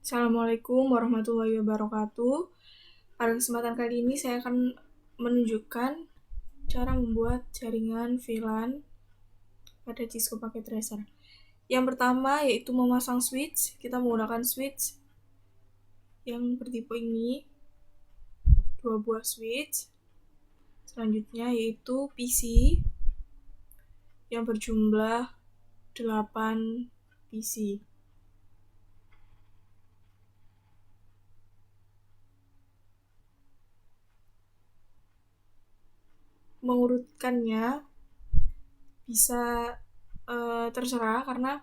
Assalamualaikum warahmatullahi wabarakatuh. Pada kesempatan kali ini saya akan menunjukkan cara membuat jaringan VLAN pada Cisco Packet Tracer. Yang pertama yaitu memasang switch. Kita menggunakan switch yang bertipe ini, 2 buah switch. Selanjutnya yaitu PC yang berjumlah 8 PC. Mengurutkannya bisa terserah, karena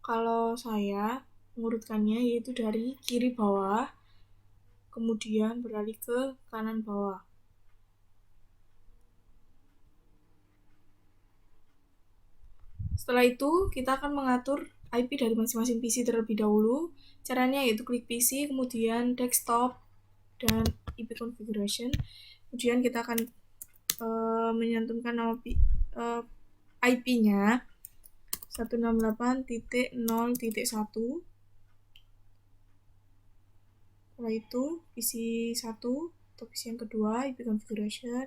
kalau saya mengurutkannya yaitu dari kiri bawah, kemudian beralih ke kanan bawah. Setelah itu, kita akan mengatur IP dari masing-masing PC terlebih dahulu. Caranya yaitu klik PC, kemudian desktop, dan IP configuration. Kemudian kita akan menyantumkan nama IP-nya 168.0.1. Setelah itu PC 1 atau PC yang kedua, IP configuration,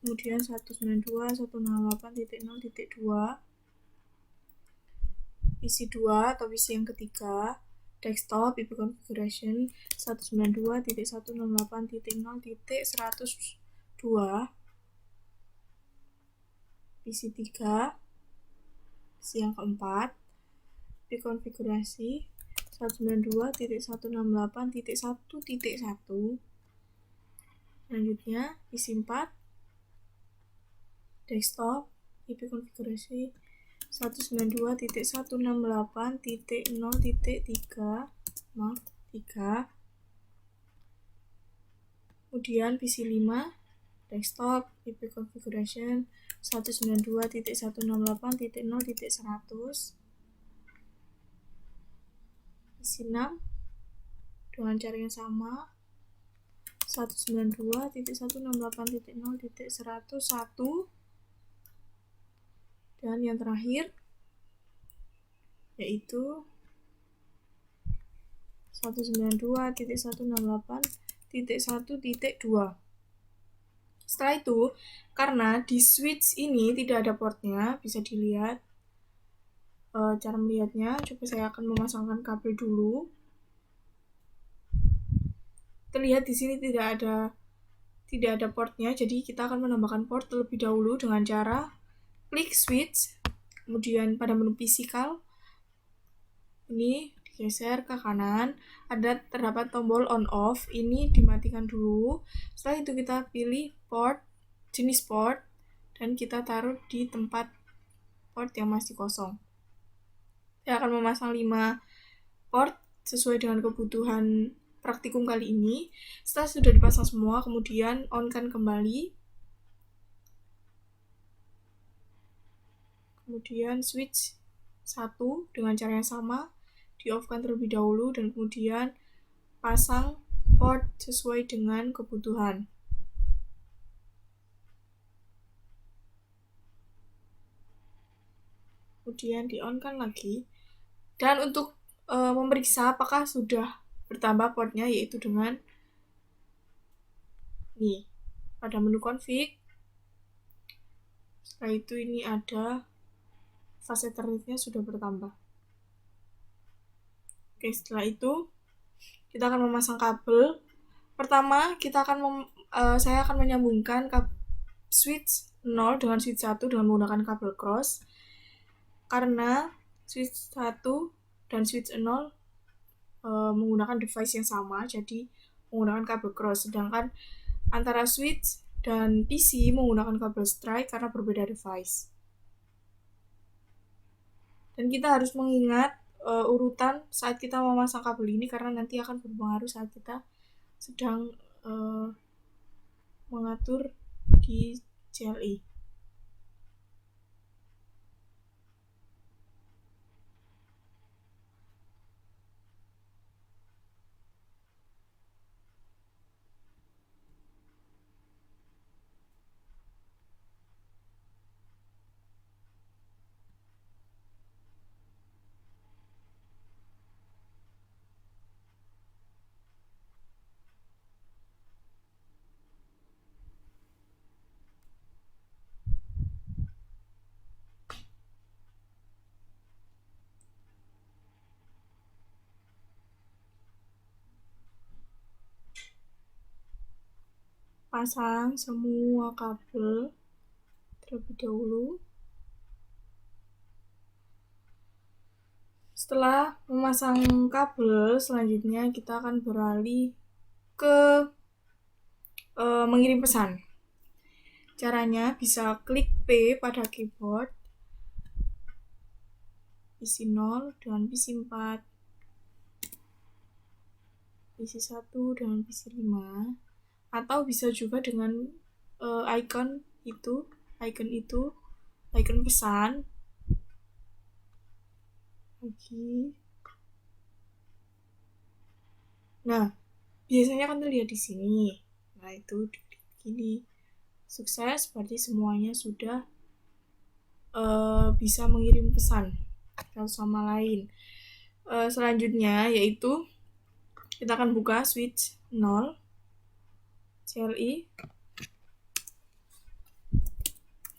kemudian 192.168.0.2. PC 2 atau PC yang ketiga, desktop, IP configuration 192.168.0.102. PC 3, PC yang keempat, IP konfigurasi 192.168.1.1. Selanjutnya PC 4, desktop, IP konfigurasi 192.168.0.3. Kemudian PC 5, desktop, IP configuration 192.168.0.100. PC 6 dengan cara yang sama, 192.168.0.101. Dan yang terakhir yaitu 192.168.1.2. Setelah itu, karena di switch ini tidak ada portnya, bisa dilihat cara melihatnya. Coba saya akan memasangkan kabel dulu. Terlihat di sini tidak ada portnya, jadi kita akan menambahkan port terlebih dahulu dengan cara klik switch, kemudian pada menu physical ini digeser ke kanan, terdapat tombol on off, ini dimatikan dulu. Setelah itu kita pilih jenis port, dan kita taruh di tempat port yang masih kosong. Saya akan memasang 5 port sesuai dengan kebutuhan praktikum kali ini. Setelah sudah dipasang semua, kemudian on-kan kembali. Kemudian switch 1 dengan cara yang sama, di-off-kan terlebih dahulu, dan kemudian pasang port sesuai dengan kebutuhan. Kemudian di-on-kan lagi. Dan untuk memeriksa apakah sudah bertambah portnya, yaitu dengan nih, pada menu config. Setelah itu ini ada fase Ethernetnya sudah bertambah. Oke, setelah itu kita akan memasang kabel. Pertama, saya akan menyambungkan switch 0 dengan switch 1 dengan menggunakan kabel cross. Karena switch 1 dan switch 0 menggunakan device yang sama, jadi menggunakan kabel cross. Sedangkan antara switch dan PC menggunakan kabel strike karena berbeda device. Dan kita harus mengingat urutan saat kita memasang kabel ini, karena nanti akan berpengaruh saat kita sedang mengatur di CLI. pasang semua kabel terlebih dahulu. Setelah memasang kabel, selanjutnya kita akan beralih ke mengirim pesan. Caranya bisa klik P pada keyboard, PC 0 dengan PC 4, PC 1 dengan PC 5, atau bisa juga dengan icon pesan lagi. Nah, biasanya kan terlihat di sini. Nah, itu gini. Sukses, berarti semuanya sudah bisa mengirim pesan satu sama lain. Selanjutnya yaitu kita akan buka switch 0 CLI,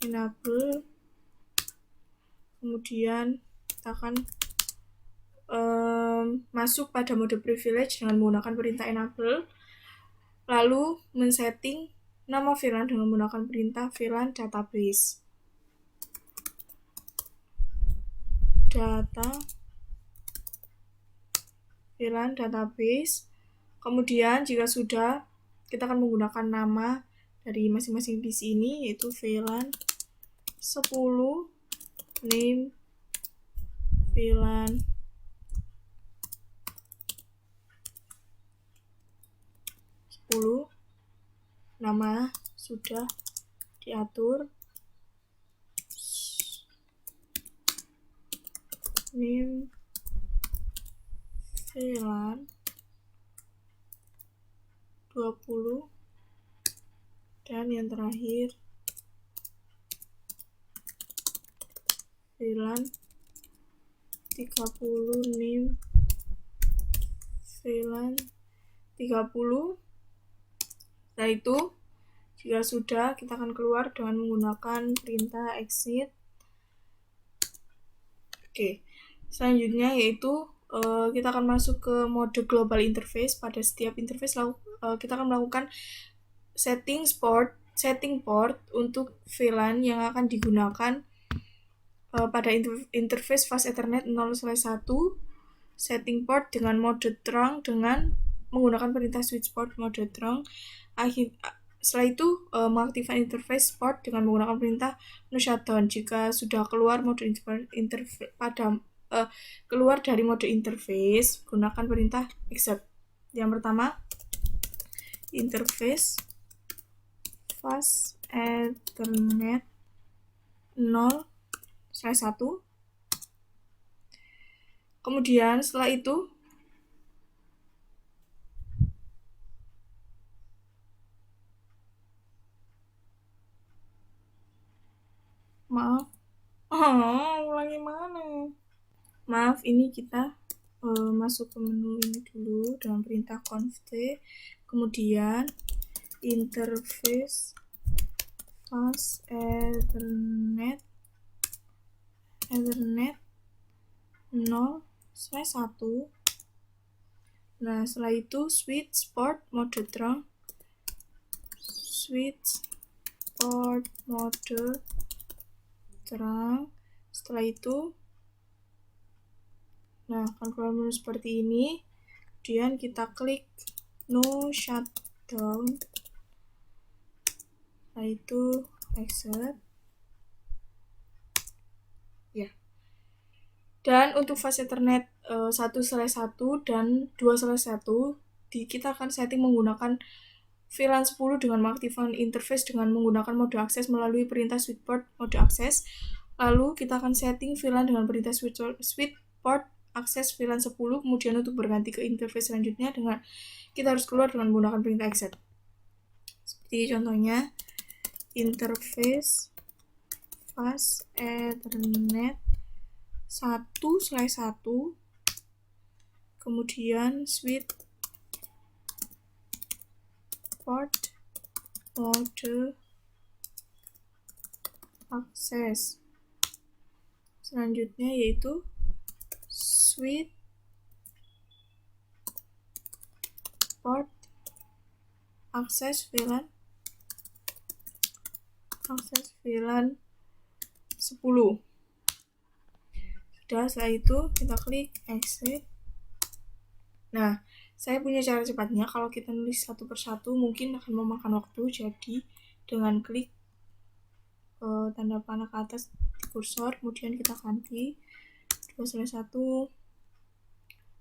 enable, kemudian kita akan masuk pada mode privilege dengan menggunakan perintah enable, lalu men-setting nama VLAN dengan menggunakan perintah VLAN database. VLAN database. Kemudian jika sudah, kita akan menggunakan nama dari masing-masing PC ini, yaitu VLAN 10, name VLAN 10, nama sudah diatur, name VLAN 20, dan yang terakhir VLAN 30, name VLAN 30. Setelah itu, jika sudah, kita akan keluar dengan menggunakan perintah exit. Oke, selanjutnya yaitu kita akan masuk ke mode global interface. Pada setiap interface kita akan melakukan setting port untuk VLAN yang akan digunakan pada interface fast Ethernet 0/1, setting port dengan mode terang dengan menggunakan perintah switch port mode terang. Setelah itu mengaktifkan interface port dengan menggunakan perintah no shutdown. Jika sudah keluar mode keluar dari mode interface, gunakan perintah exit. Yang pertama, interface fast Ethernet 0/1. Kemudian setelah itu ini kita masuk ke menu ini dulu dengan perintah conft, kemudian interface fast Ethernet 0/1. Nah, setelah itu switch port mode terang, setelah itu akan keluar menu seperti ini. Kemudian kita klik no shutdown, setelah itu exit. Ya. Dan untuk fast Ethernet 1/1 dan 2/1 kita akan setting menggunakan VLAN 10 dengan mengaktifkan interface dengan menggunakan mode akses melalui perintah switch port mode akses. Lalu kita akan setting VLAN dengan perintah switch port akses VLAN 10. Kemudian untuk berganti ke interface selanjutnya kita harus keluar dengan menggunakan perintah exit. Seperti contohnya interface fast Ethernet 1/1, kemudian switch port mode akses. Selanjutnya yaitu switch port akses VLAN akses VLAN 10. Sudah, setelah itu kita klik exit. Nah, saya punya cara cepatnya. Kalau kita nulis satu persatu mungkin akan memakan waktu, jadi dengan klik tanda panah ke atas di kursor, kemudian kita ganti 2/1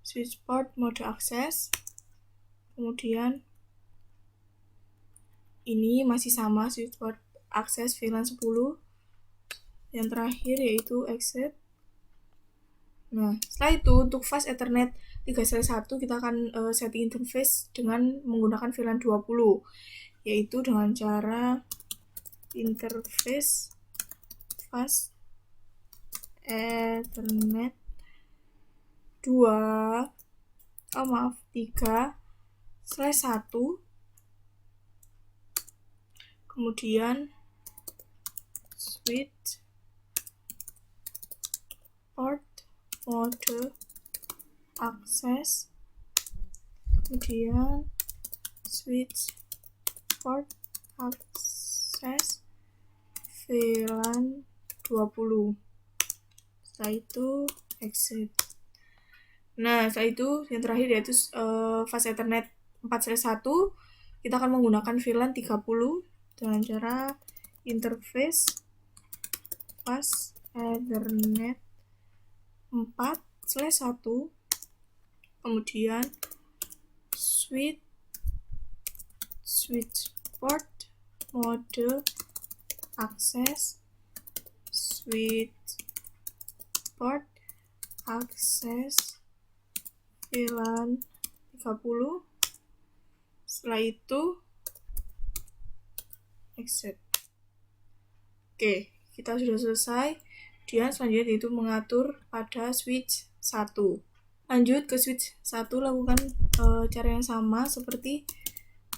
switch port mode akses, kemudian ini masih sama switch port akses VLAN 10, yang terakhir yaitu exit. Nah, setelah itu untuk fast Ethernet 3/1 kita akan setting interface dengan menggunakan VLAN 20, yaitu dengan cara interface fast Ethernet 3/1, kemudian switch port mode akses, kemudian switch port akses VLAN 20. Setelah itu exit. Nah, setelah itu yang terakhir yaitu fast Ethernet 4/1, kita akan menggunakan VLAN 30 dengan cara interface fast Ethernet 4/1, kemudian switch port mode akses, switch port akses VLAN 30. Setelah itu exit. Oke, kita sudah selesai. Kemudian selanjutnya itu mengatur pada switch 1. Lanjut ke switch 1, lakukan cara yang sama seperti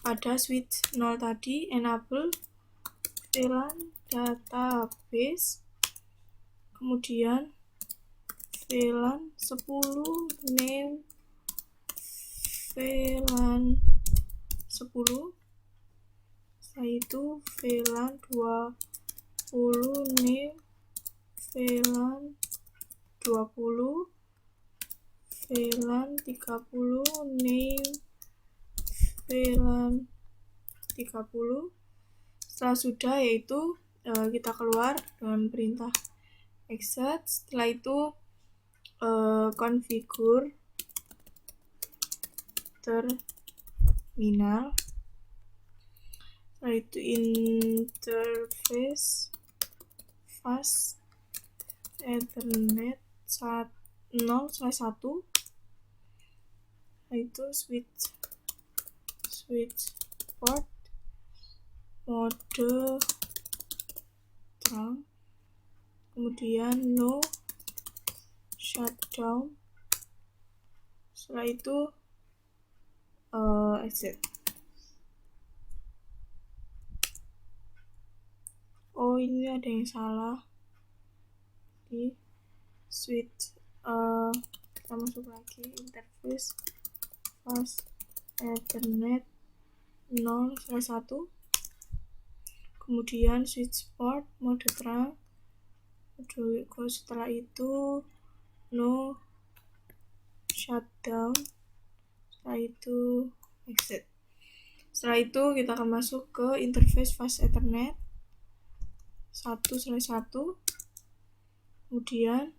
pada switch 0 tadi, enable VLAN database, kemudian VLAN 10 new VLAN 10, setelah itu VLAN 20 new VLAN 20, VLAN 30 new VLAN 30. Setelah sudah, yaitu kita keluar dengan perintah exit. Setelah itu configure terminal. Setelah itu interface fast Ethernet 0/1, itu switch port mode terang, kemudian no shutdown. Setelah itu exit. Oh, ini ada yang salah di switch. Kita masuk lagi interface fast Ethernet 0/1, kemudian switch port mode terang, setelah itu no shutdown, setelah itu exit. Setelah itu kita akan masuk ke interface fast Ethernet 1/1, kemudian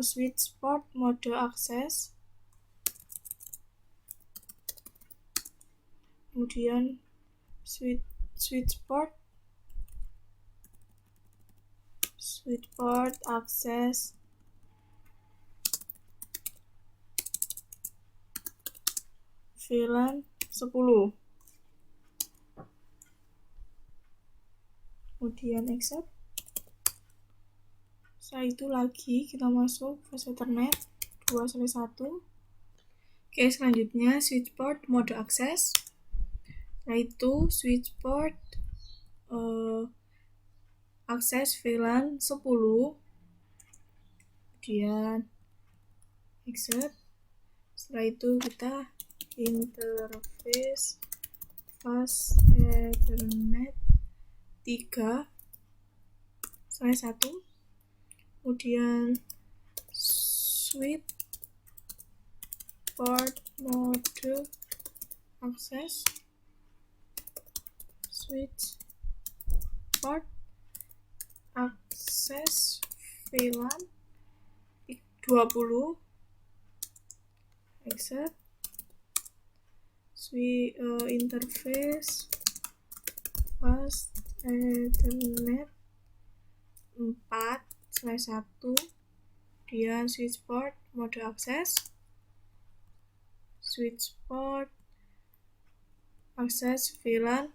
switch port mode akses, kemudian switch port akses VLAN 10, kemudian exit. Setelah itu lagi kita masuk fast Ethernet 2/1. Oke, selanjutnya switch port mode akses. Setelah itu switch port akses VLAN 10, kemudian exit. Setelah itu kita interface fast Ethernet 3/1, kemudian switch port mode akses, switch port akses VLAN 20, exit, interface fast ethernet 4/1, kemudian switch port mode akses, switch port akses VLAN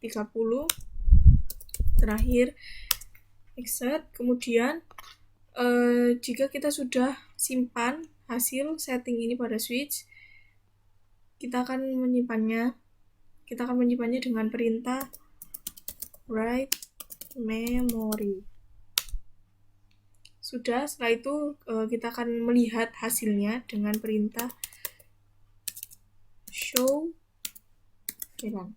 30, terakhir exit. Kemudian jika kita sudah simpan hasil setting ini pada switch, kita akan menyimpannya dengan perintah write memory. Sudah, setelah itu kita akan melihat hasilnya dengan perintah show VLAN.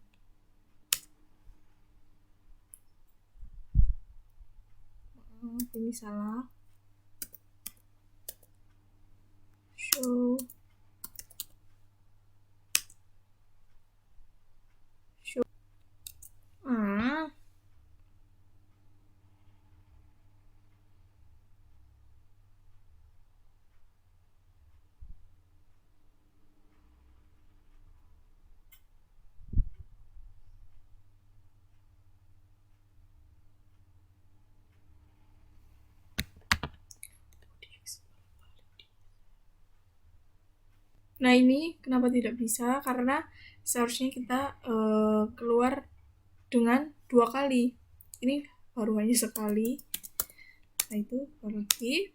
Ini salah. Show Nah, ini kenapa tidak bisa? Karena seharusnya kita keluar dengan 2 kali. Ini baru hanya sekali. Nah, itu baru lagi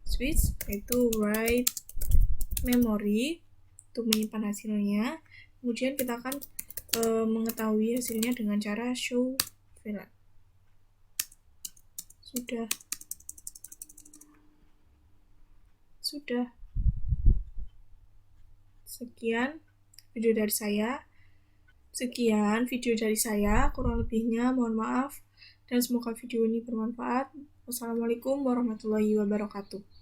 switch, yaitu write memory untuk menyimpan hasilnya. Kemudian kita akan mengetahui hasilnya dengan cara show VLAN. Sudah. Sekian video dari saya. Kurang lebihnya mohon maaf, dan semoga video ini bermanfaat. Wassalamualaikum warahmatullahi wabarakatuh.